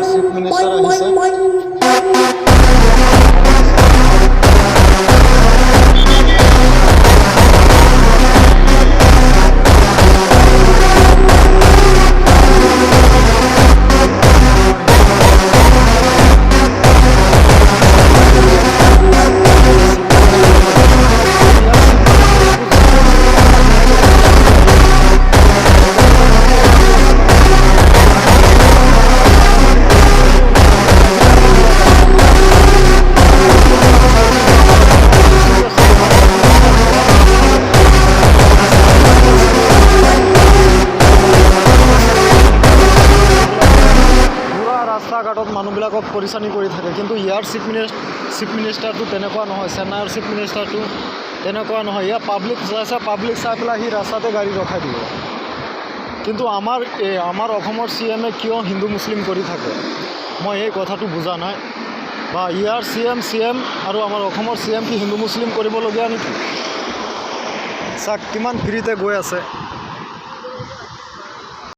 ইয়াৰ chief minister আহিছে। ৰাস্তা-ঘাটত মানুহবিলাকক পৰিচানি কৰি থাকে, কিন্তু ইয়াৰ চিফ মিনিষ্টাৰটো তেনেকুৱা নহয়। চেন্নাইৰ চিফ মিনিষ্টাৰটো তেনেকুৱা নহয়। ইয়াৰ পাব্লিক চাই পেলাই সি ৰাস্তাতে গাড়ী ৰখাই দিব। কিন্তু আমাৰ অসমৰ CM-এ কিয় হিন্দু মুছলিম কৰি থাকে, মই এই কথাটো বুজা নাই। বা ইয়াৰ CM আৰু আমাৰ অসমৰ CM কি হিন্দু মুছলিম কৰিবলগীয়া নেকি? চাওক কিমান ফ্ৰীতে গৈ আছে।